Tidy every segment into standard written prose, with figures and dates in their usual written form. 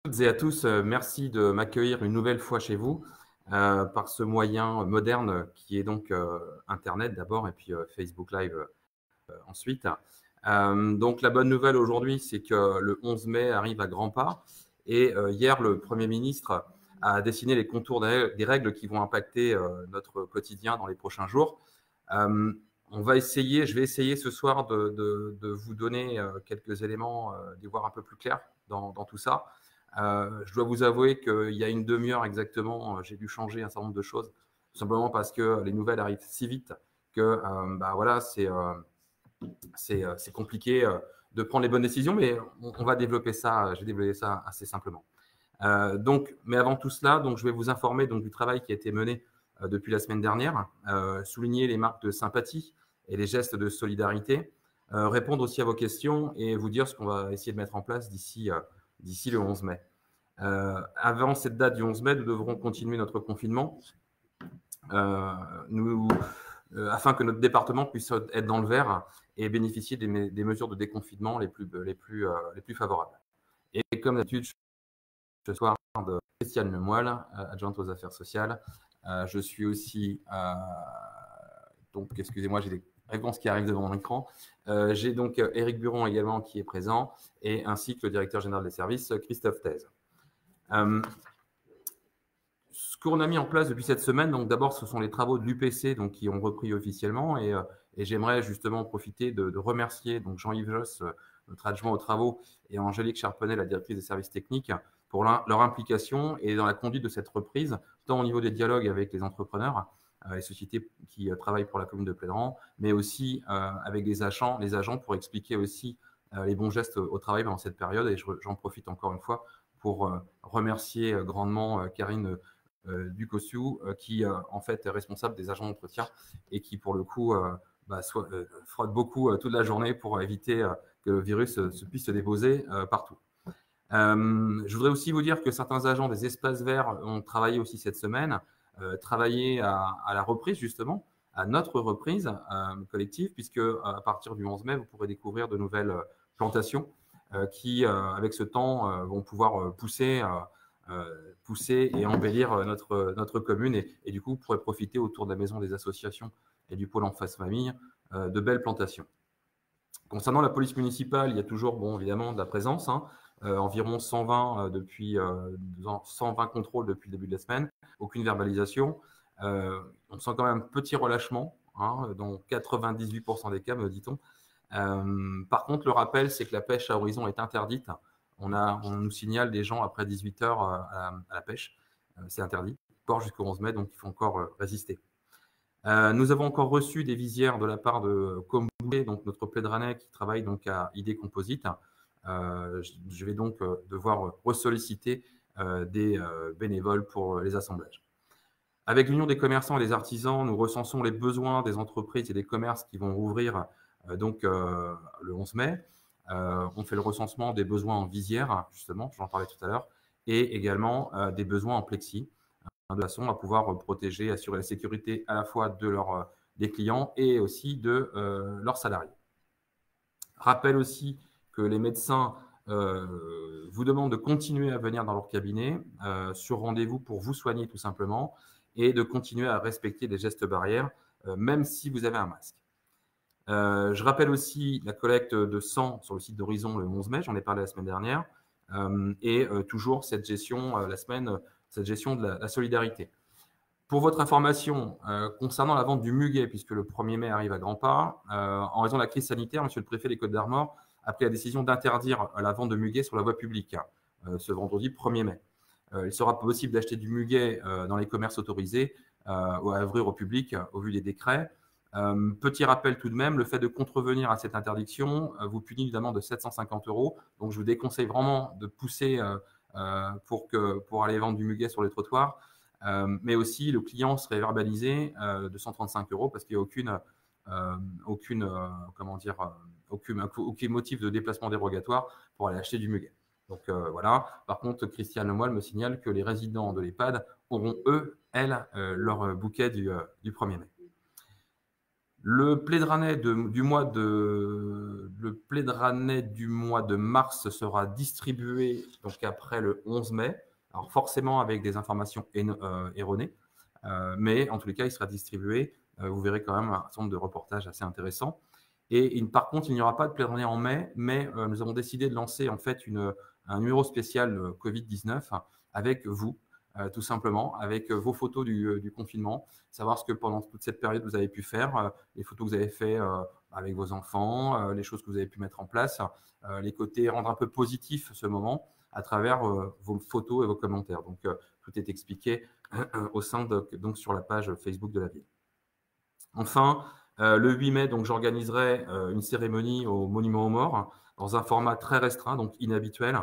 Toutes et à tous, merci de m'accueillir une nouvelle fois chez vous par ce moyen moderne qui est donc Internet d'abord et puis Facebook Live ensuite. Donc la bonne nouvelle aujourd'hui, c'est que le 11 mai arrive à grands pas et hier, le Premier ministre a dessiné les contours des règles qui vont impacter notre quotidien dans les prochains jours. Euh, je vais essayer ce soir de vous donner quelques éléments, d'y voir un peu plus clair dans tout ça. Je dois vous avouer qu'il y a une demi-heure exactement, j'ai dû changer un certain nombre de choses, tout simplement parce que les nouvelles arrivent si vite que voilà, c'est compliqué de prendre les bonnes décisions, mais on va développer ça, je vais développer ça assez simplement. Mais avant tout cela, donc, je vais vous informer donc, du travail qui a été mené depuis la semaine dernière, souligner les marques de sympathie et les gestes de solidarité, répondre aussi à vos questions et vous dire ce qu'on va essayer de mettre en place d'ici le 11 mai. Avant cette date du 11 mai, nous devrons continuer notre confinement afin que notre département puisse être dans le vert et bénéficier des mesures de déconfinement les plus favorables. Et comme d'habitude, ce soir de Christiane Lemoyle, adjointe aux affaires sociales. Je suis aussi, donc excusez-moi, j'ai des réponses qui arrivent devant mon écran. J'ai donc Éric Buron également qui est présent, et ainsi que le directeur général des services, Christophe Thèse. Ce qu'on a mis en place depuis cette semaine, donc d'abord, ce sont les travaux de l'UPC donc, qui ont repris officiellement, et j'aimerais justement profiter de remercier donc Jean-Yves Josse, notre adjoint aux travaux, et Angélique Charpenay, la directrice des services techniques, pour leur implication et dans la conduite de cette reprise, tant au niveau des dialogues avec les entrepreneurs, les sociétés qui travaillent pour la commune de Plédran, mais aussi avec les agents pour expliquer aussi les bons gestes au travail pendant cette période. Et j'en profite encore une fois pour remercier grandement Karine Ducossiou, qui en fait est responsable des agents d'entretien et qui pour le coup frotte beaucoup toute la journée pour éviter que le virus puisse se déposer partout. Je voudrais aussi vous dire que certains agents des espaces verts ont travaillé aussi cette semaine, travaillé à la reprise justement, à notre reprise collective, puisque à partir du 11 mai, vous pourrez découvrir de nouvelles plantations qui, avec ce temps, vont pouvoir pousser et embellir notre commune, et du coup, vous pourrez profiter autour de la maison des associations et du pôle en face famille de belles plantations. Concernant la police municipale, il y a toujours, évidemment, de la présence, environ 120 120 contrôles depuis le début de la semaine, aucune verbalisation. On sent quand même un petit relâchement, dans 98% des cas, me dit-on. Par contre, le rappel, c'est que la pêche à horizon est interdite. On nous signale des gens après 18 heures à la pêche. C'est interdit, encore jusqu'au 11 mai, donc il faut encore résister. Nous avons encore reçu des visières de la part de Comboué, donc notre Plédranais qui travaille donc à ID Composite. Je vais donc devoir ressolliciter des bénévoles pour les assemblages. Avec l'Union des commerçants et des artisans, nous recensons les besoins des entreprises et des commerces qui vont rouvrir le 11 mai. On fait le recensement des besoins en visière, justement, j'en parlais tout à l'heure, et également des besoins en plexi, de façon à pouvoir protéger, assurer la sécurité à la fois des clients et aussi de leurs salariés. Rappelle aussi que les médecins vous demandent de continuer à venir dans leur cabinet sur rendez-vous pour vous soigner tout simplement, et de continuer à respecter les gestes barrières, même si vous avez un masque. Je rappelle aussi la collecte de sang sur le site d'Horizon le 11 mai, j'en ai parlé la semaine dernière, et toujours cette gestion de la solidarité. Pour votre information, concernant la vente du muguet, puisque le 1er mai arrive à grands pas, en raison de la crise sanitaire, Monsieur le Préfet des Côtes-d'Armor a pris la décision d'interdire la vente de muguet sur la voie publique ce vendredi 1er mai. Il sera possible d'acheter du muguet dans les commerces autorisés ou à ouvrir au public au vu des décrets. Petit rappel tout de même, le fait de contrevenir à cette interdiction vous punit évidemment de 750 €. Donc je vous déconseille vraiment de pousser pour aller vendre du muguet sur les trottoirs. Mais aussi, le client serait verbalisé de 135 € parce qu'il n'y a aucun motif de déplacement dérogatoire pour aller acheter du muguet. Donc voilà. Par contre, Christiane Lemoyle me signale que les résidents de l'EHPAD auront, elles, leur bouquet du 1er mai. Le Plédranet du mois de mars sera distribué donc après le 11 mai. Alors forcément avec des informations erronées, mais en tous les cas, il sera distribué. Vous verrez quand même un certain nombre de reportages assez intéressants. Et par contre, il n'y aura pas de Plédranet en mai, mais nous avons décidé de lancer en fait un numéro spécial Covid-19 avec vous, tout simplement, avec vos photos du confinement, savoir ce que pendant toute cette période vous avez pu faire, les photos que vous avez fait avec vos enfants, les choses que vous avez pu mettre en place, les côtés rendre un peu positif ce moment à travers vos photos et vos commentaires. Donc, tout est expliqué au sein donc sur la page Facebook de la ville. Enfin, le 8 mai, donc j'organiserai une cérémonie au Monument aux Morts dans un format très restreint, donc inhabituel,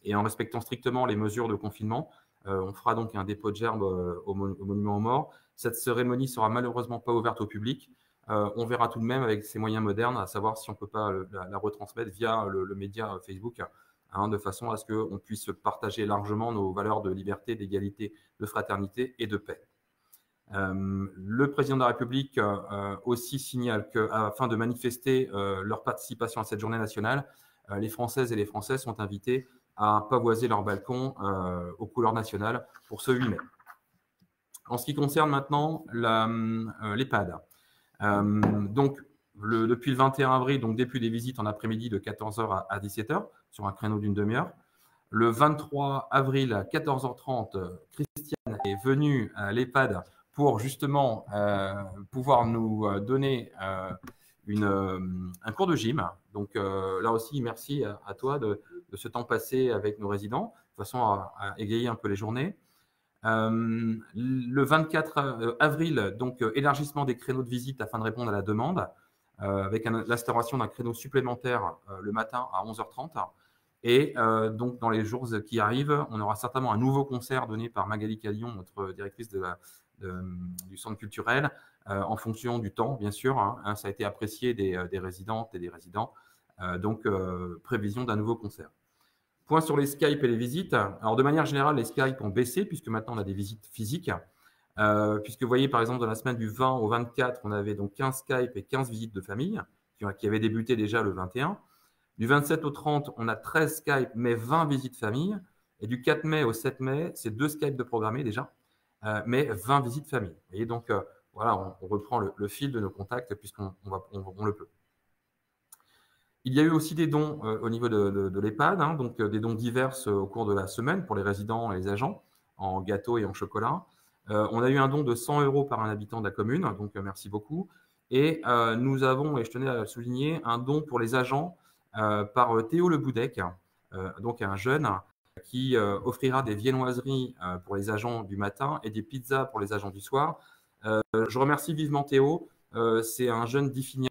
et en respectant strictement les mesures de confinement. On fera donc un dépôt de gerbes au Monument aux Morts. Cette cérémonie sera malheureusement pas ouverte au public. On verra tout de même avec ces moyens modernes, à savoir si on peut pas la retransmettre via le média Facebook, de façon à ce qu'on puisse partager largement nos valeurs de liberté, d'égalité, de fraternité et de paix. Le président de la République aussi signale qu'afin de manifester leur participation à cette journée nationale, les Françaises et les Français sont invités à pavoiser leur balcon aux couleurs nationales pour ce 8 mai. En ce qui concerne maintenant l'EHPAD, donc depuis le 21 avril, donc début des visites en après-midi de 14h à 17h sur un créneau d'une demi-heure. Le 23 avril à 14h30, Christiane est venue à l'EHPAD pour justement pouvoir nous donner un cours de gym. Donc là aussi, merci à toi de ce temps passé avec nos résidents, de façon à égayer un peu les journées. Le 24 avril, donc élargissement des créneaux de visite afin de répondre à la demande, avec l'instauration d'un créneau supplémentaire le matin à 11h30. Et donc, dans les jours qui arrivent, on aura certainement un nouveau concert donné par Magali Calion, notre directrice du centre culturel, en fonction du temps, bien sûr. Ça a été apprécié des résidentes et des résidents. Donc, prévision d'un nouveau concert. Point sur les Skype et les visites. Alors, de manière générale, les Skype ont baissé, puisque maintenant, on a des visites physiques. Puisque vous voyez, par exemple, dans la semaine du 20 au 24, on avait donc 15 Skype et 15 visites de famille, qui avaient débuté déjà le 21. Du 27 au 30, on a 13 Skype, mais 20 visites famille. Et du 4 mai au 7 mai, c'est 2 Skype de programmés déjà, mais 20 visites famille. Vous voyez, donc, voilà, on reprend le fil de nos contacts puisqu'on le peut. Il y a eu aussi des dons au niveau de l'EHPAD, donc des dons divers au cours de la semaine pour les résidents et les agents, en gâteaux et en chocolat. On a eu un don de 100 € par un habitant de la commune, donc merci beaucoup. Et nous avons, et je tenais à le souligner, un don pour les agents par Théo Le Boudec, donc un jeune qui offrira des viennoiseries pour les agents du matin et des pizzas pour les agents du soir. Je remercie vivement Théo. C'est un jeune d'Iffignac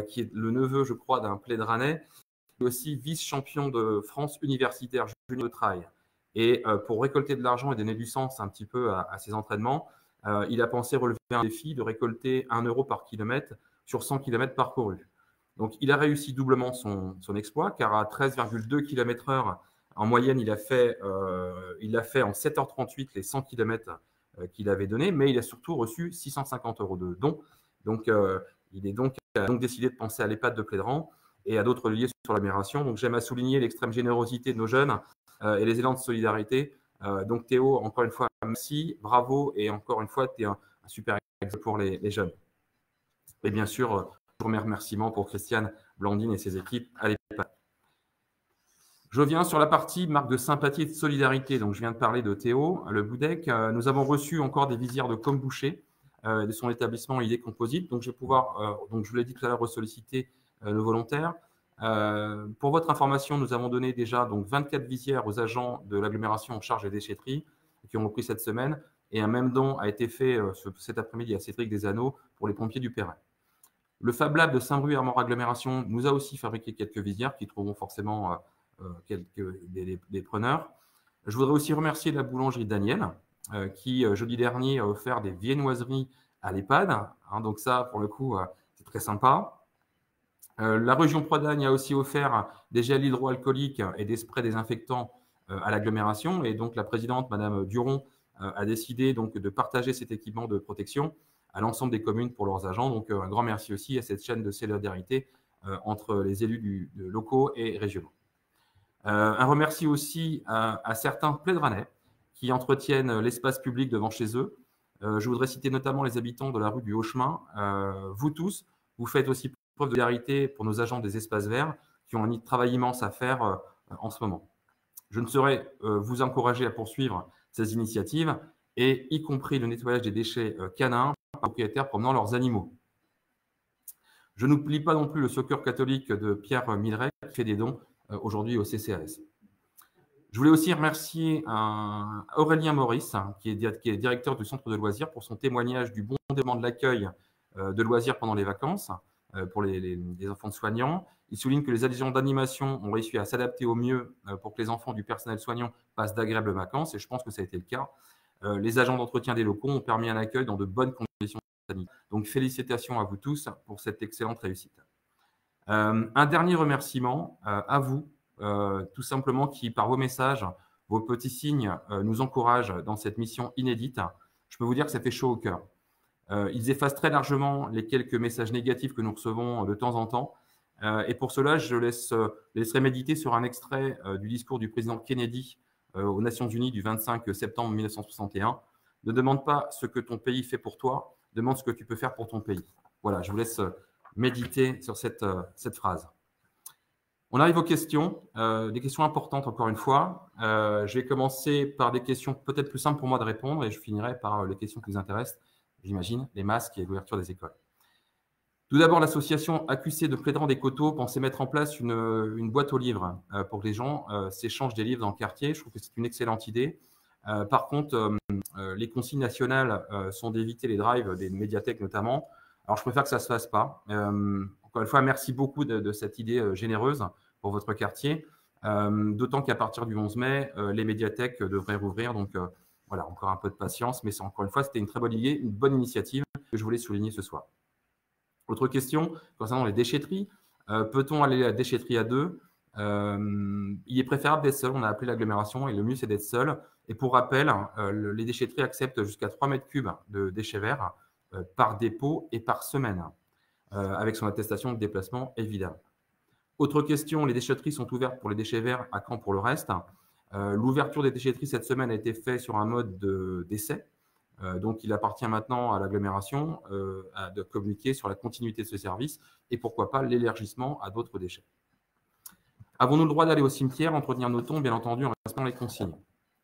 qui est le neveu, je crois, d'un Plédranet, et aussi vice-champion de France universitaire junior de trail. Et pour récolter de l'argent et donner du sens un petit peu à ses entraînements, il a pensé relever un défi de récolter 1 € par kilomètre sur 100 km parcourus. Donc, il a réussi doublement son exploit, car à 13,2 km/h, en moyenne, il a fait en 7h38 les 100 km qu'il avait donnés, mais il a surtout reçu 650 € de dons. Donc, il a donc décidé de penser à l'EHPAD de Plédran et à d'autres liés sur l'agglomération. Donc, j'aime à souligner l'extrême générosité de nos jeunes et les élans de solidarité. Donc, Théo, encore une fois, merci, bravo, et encore une fois, tu es un super exemple pour les jeunes. Et bien sûr, mes remerciements pour Christiane, Blandine et ses équipes à l'EHPAD. Je viens sur la partie marque de sympathie et de solidarité. Donc, je viens de parler de Théo Le Boudec. Nous avons reçu encore des visières de Comboucher de son établissement Idée Composite. Donc, je vais pouvoir, donc je vous l'ai dit tout à l'heure, ressolliciter nos volontaires. Pour votre information, nous avons donné déjà donc 24 visières aux agents de l'agglomération en charge des déchetteries qui ont repris cette semaine. Et un même don a été fait cet après-midi à Cédric Desanneaux pour les pompiers du Perrin. Le Fab Lab de Saint-Brieuc-Armor Agglomération nous a aussi fabriqué quelques visières qui trouveront forcément des preneurs. Je voudrais aussi remercier la boulangerie Daniel qui, jeudi dernier, a offert des viennoiseries à l'EHPAD. Donc ça, pour le coup, c'est très sympa. La région Prodagnes a aussi offert des gels hydroalcooliques et des sprays désinfectants à l'agglomération. Et donc, la présidente, Madame Duron, a décidé donc de partager cet équipement de protection à l'ensemble des communes pour leurs agents. Donc, un grand merci aussi à cette chaîne de solidarité entre les élus locaux et régionaux. Un remercie aussi à certains plaidrannais qui entretiennent l'espace public devant chez eux. Je voudrais citer notamment les habitants de la rue du Haut-Chemin. Vous tous, vous faites aussi preuve de solidarité pour nos agents des espaces verts qui ont un travail immense à faire en ce moment. Je ne saurais vous encourager à poursuivre ces initiatives, et y compris le nettoyage des déchets canins par les propriétaires promenant leurs animaux. Je n'oublie pas non plus le Secours catholique de Pierre Milleret qui fait des dons aujourd'hui au CCAS. Je voulais aussi remercier Aurélien Maurice, qui est directeur du centre de loisirs, pour son témoignage du bon déroulement de l'accueil de loisirs pendant les vacances pour les enfants de soignants. Il souligne que les agents d'animation ont réussi à s'adapter au mieux pour que les enfants du personnel soignant passent d'agréables vacances, et je pense que ça a été le cas. Les agents d'entretien des locaux ont permis un accueil dans de bonnes conditions sanitaires. Donc, félicitations à vous tous pour cette excellente réussite. Un dernier remerciement à vous, tout simplement, qui, par vos messages, vos petits signes, nous encouragent dans cette mission inédite. Je peux vous dire que ça fait chaud au cœur. Ils effacent très largement les quelques messages négatifs que nous recevons de temps en temps. Et pour cela, je laisserai méditer sur un extrait du discours du président Kennedy aux Nations Unies du 25 septembre 1961. Ne demande pas ce que ton pays fait pour toi, demande ce que tu peux faire pour ton pays. Voilà, je vous laisse méditer sur cette phrase. On arrive aux questions, des questions importantes encore une fois. Je vais commencer par des questions peut-être plus simples pour moi de répondre, et je finirai par les questions qui vous intéressent, j'imagine, les masques et l'ouverture des écoles. Tout d'abord, l'association AQC de Plédran des Coteaux pensait mettre en place une boîte aux livres pour que les gens s'échangent des livres dans le quartier. Je trouve que c'est une excellente idée. Par contre, les consignes nationales sont d'éviter les drives des médiathèques notamment. Alors, je préfère que ça ne se fasse pas. Encore une fois, merci beaucoup de cette idée généreuse pour votre quartier. D'autant qu'à partir du 11 mai, les médiathèques devraient rouvrir. Donc, voilà, encore un peu de patience. Mais encore une fois, c'était une très bonne idée, une bonne initiative que je voulais souligner ce soir. Autre question concernant les déchetteries. Peut-on aller à la déchetterie à deux? Il est préférable d'être seul. On a appelé l'agglomération et le mieux, c'est d'être seul. Et pour rappel, les déchetteries acceptent jusqu'à 3 mètres cubes de déchets verts par dépôt et par semaine, avec son attestation de déplacement, évidemment. Autre question, les déchetteries sont ouvertes pour les déchets verts, à quand pour le reste? L'ouverture des déchetteries cette semaine a été faite sur un mode d'essai. Donc, il appartient maintenant à l'agglomération de communiquer sur la continuité de ce service et pourquoi pas l'élargissement à d'autres déchets. Avons-nous le droit d'aller au cimetière, entretenir nos tombes, bien entendu, en respectant les consignes?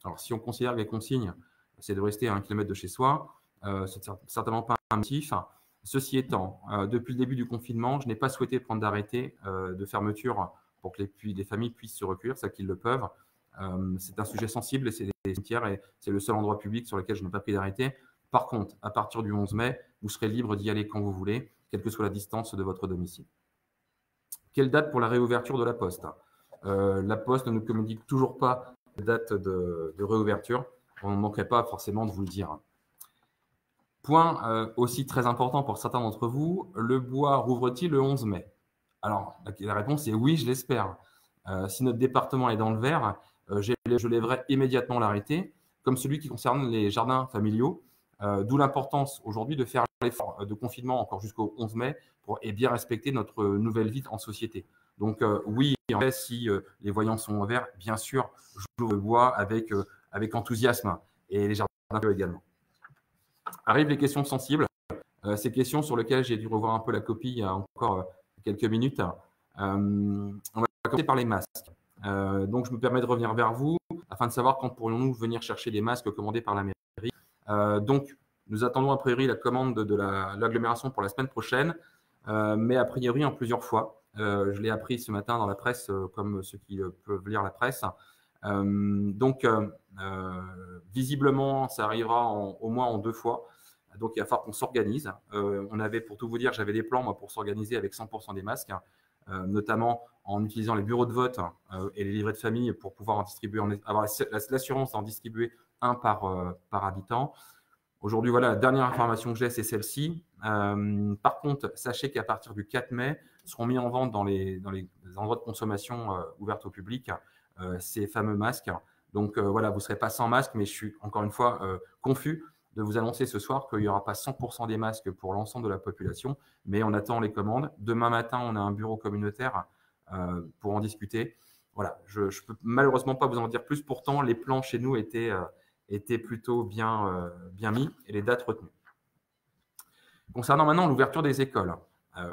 Alors, si on considère que les consignes, c'est de rester à 1 km de chez soi, c'est certainement pas un motif. Ceci étant, depuis le début du confinement, je n'ai pas souhaité prendre d'arrêté de fermeture pour que les familles puissent se recueillir, ça qu'ils le peuvent. C'est un sujet sensible, et c'est les cimetières, et c'est le seul endroit public sur lequel je n'ai pas pris d'arrêté. Par contre, à partir du 11 mai, vous serez libre d'y aller quand vous voulez, quelle que soit la distance de votre domicile. Quelle date pour la réouverture de la Poste? La Poste ne nous communique toujours pas de date de réouverture. On ne manquerait pas forcément de vous le dire. Point aussi très important pour certains d'entre vous, le bois rouvre-t-il le 11 mai? Alors, la réponse est oui, je l'espère. Si notre département est dans le vert, je lèverai immédiatement l'arrêté, comme celui qui concerne les jardins familiaux, d'où l'importance aujourd'hui de faire l'effort de confinement encore jusqu'au 11 mai pour bien respecter notre nouvelle vie en société. Donc oui, en fait, si les voyants sont en vert, bien sûr, j'ouvre le bois avec enthousiasme, et les jardins familiaux également. Arrivent les questions sensibles, ces questions sur lesquelles j'ai dû revoir un peu la copie il y a encore quelques minutes. On va commencer par les masques. Donc, je me permets de revenir vers vous afin de savoir quand pourrions-nous venir chercher des masques commandés par la mairie. Donc, nous attendons a priori la commande de l'agglomération pour la semaine prochaine, mais a priori en plusieurs fois. Je l'ai appris ce matin dans la presse, comme ceux qui peuvent lire la presse. Donc, visiblement, ça arrivera au moins en 2 fois. Donc, il va falloir qu'on s'organise. On avait, pour tout vous dire, j'avais des plans moi, pour s'organiser avec 100% des masques, notamment en utilisant les bureaux de vote et les livrets de famille pour pouvoir en distribuer, avoir l'assurance d'en distribuer un par habitant. Aujourd'hui, voilà, la dernière information que j'ai, c'est celle-ci. Par contre, sachez qu'à partir du 4 mai, seront mis en vente dans les endroits de consommation ouverts au public ces fameux masques. Donc voilà, vous ne serez pas sans masque, mais je suis encore une fois confus de vous annoncer ce soir qu'il n'y aura pas 100% des masques pour l'ensemble de la population, mais on attend les commandes. Demain matin, on a un bureau communautaire pour en discuter. Voilà, je ne peux malheureusement pas vous en dire plus. Pourtant, les plans chez nous étaient plutôt bien mis et les dates retenues. Concernant maintenant l'ouverture des écoles,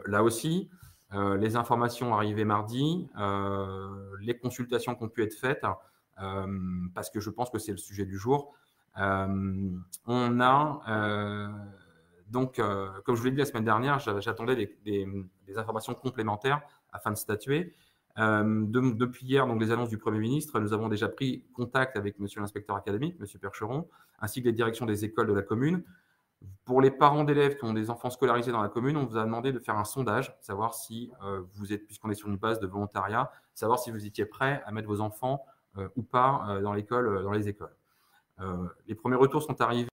là aussi, les informations arrivées mardi, les consultations qui ont pu être faites, parce que je pense que c'est le sujet du jour. On a donc, comme je vous l'ai dit la semaine dernière, j'attendais des informations complémentaires afin de statuer. Depuis hier, donc les annonces du Premier ministre, nous avons déjà pris contact avec Monsieur l'inspecteur académique, Monsieur Percheron, ainsi que les directions des écoles de la commune. Pour les parents d'élèves qui ont des enfants scolarisés dans la commune, on vous a demandé de faire un sondage, savoir si vous êtes, puisqu'on est sur une base de volontariat, savoir si vous étiez prêt à mettre vos enfants ou pas dans les écoles. Les premiers retours sont arrivés.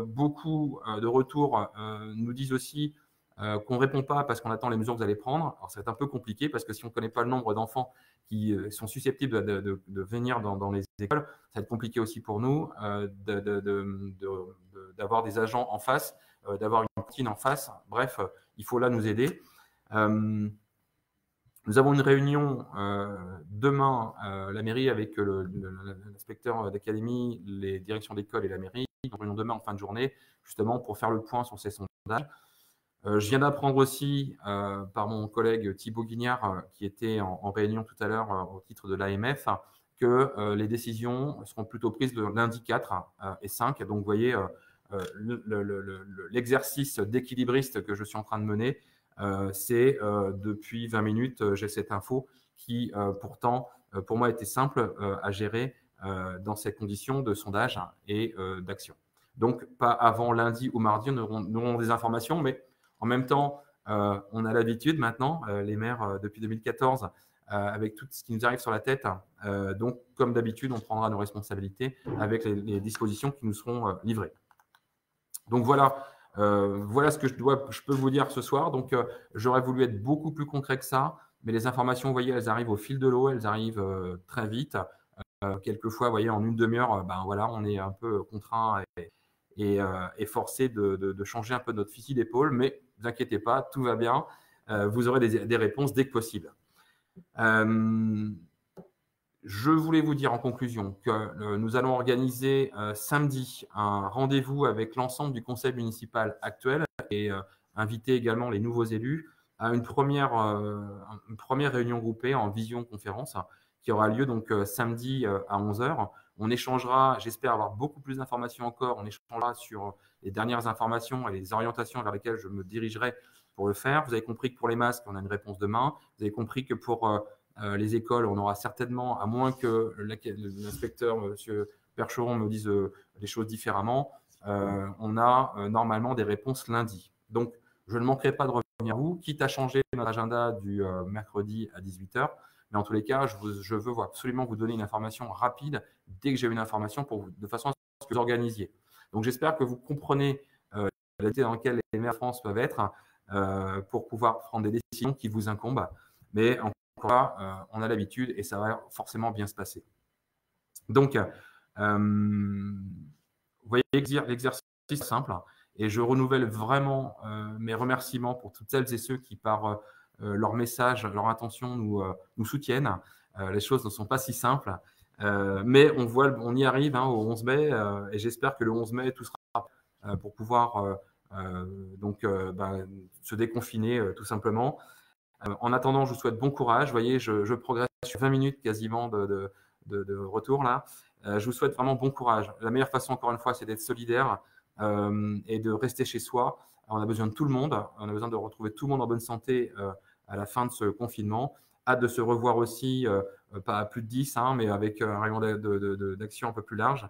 Beaucoup de retours nous disent aussi qu'on ne répond pas parce qu'on attend les mesures que vous allez prendre. Alors, ça va être un peu compliqué parce que si on ne connaît pas le nombre d'enfants qui sont susceptibles de venir dans les écoles, ça va être compliqué aussi pour nous d'avoir des agents en face, d'avoir une cantine en face. Bref, il faut là nous aider. Nous avons une réunion demain à la mairie avec l'inspecteur d'académie, les directions d'école et la mairie. Une réunion demain en fin de journée, justement pour faire le point sur ces sondages. Je viens d'apprendre aussi par mon collègue Thibaut Guignard, qui était en réunion tout à l'heure au titre de l'AMF, que les décisions seront plutôt prises le lundi 4 et 5. Donc, vous voyez, l'exercice d'équilibriste que je suis en train de mener, c'est depuis 20 minutes, j'ai cette info qui, pourtant, pour moi, était simple à gérer dans ces conditions de sondage et d'action. Donc, pas avant lundi ou mardi, nous aurons des informations, mais en même temps, on a l'habitude maintenant, les maires depuis 2014, avec tout ce qui nous arrive sur la tête. Donc, comme d'habitude, on prendra nos responsabilités avec les dispositions qui nous seront livrées. Donc, voilà ce que je peux vous dire ce soir. Donc, j'aurais voulu être beaucoup plus concret que ça, mais les informations, vous voyez, elles arrivent au fil de l'eau, elles arrivent très vite. Quelquefois, vous voyez, en une demi-heure, voilà, on est un peu contraint et forcé de changer un peu notre fusil d'épaule, mais ne vous inquiétez pas, tout va bien. Vous aurez des réponses dès que possible. Je voulais vous dire en conclusion que nous allons organiser samedi un rendez-vous avec l'ensemble du conseil municipal actuel et inviter également les nouveaux élus à une première réunion groupée en visioconférence qui aura lieu donc samedi à 11h. On échangera, j'espère avoir beaucoup plus d'informations encore, on échangera sur les dernières informations et les orientations vers lesquelles je me dirigerai pour le faire. Vous avez compris que pour les masques, on a une réponse demain. Vous avez compris que pour les écoles, on aura certainement, à moins que l'inspecteur, M. Percheron, me dise les choses différemment, on a normalement des réponses lundi. Donc, je ne manquerai pas de revenir à vous, quitte à changer notre agenda du mercredi à 18h. Mais en tous les cas, je veux absolument vous donner une information rapide dès que j'ai une information de façon à ce que vous organisiez. Donc, j'espère que vous comprenez l'état dans lequel les maires de France peuvent être pour pouvoir prendre des décisions qui vous incombent. Mais encore là, on a l'habitude et ça va forcément bien se passer. Donc, vous voyez, l'exercice est simple et je renouvelle vraiment mes remerciements pour toutes celles et ceux qui, par leur message, leur intention, nous soutiennent. Les choses ne sont pas si simples, mais on y arrive au 11 mai et j'espère que le 11 mai, tout sera pour pouvoir se déconfiner tout simplement. En attendant, je vous souhaite bon courage. Vous voyez, je progresse sur 20 minutes quasiment de retour là. Je vous souhaite vraiment bon courage. La meilleure façon, encore une fois, c'est d'être solidaire et de rester chez soi. On a besoin de tout le monde. On a besoin de retrouver tout le monde en bonne santé à la fin de ce confinement. Hâte de se revoir aussi, pas à plus de 10, mais avec un rayon d'action un peu plus large.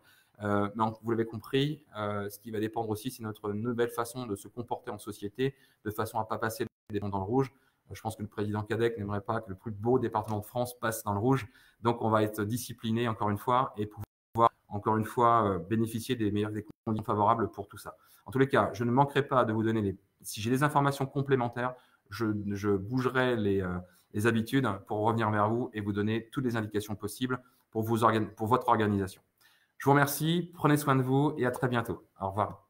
Donc, vous l'avez compris, ce qui va dépendre aussi, c'est notre nouvelle façon de se comporter en société, de façon à ne pas passer des gens dans le rouge. Je pense que le président Cadec n'aimerait pas que le plus beau département de France passe dans le rouge. Donc, on va être discipliné encore une fois et pouvoir encore une fois bénéficier des conditions favorables pour tout ça. En tous les cas, je ne manquerai pas de vous donner si j'ai des informations complémentaires, je bougerai les habitudes pour revenir vers vous et vous donner toutes les indications possibles pour votre organisation. Je vous remercie, prenez soin de vous et à très bientôt. Au revoir.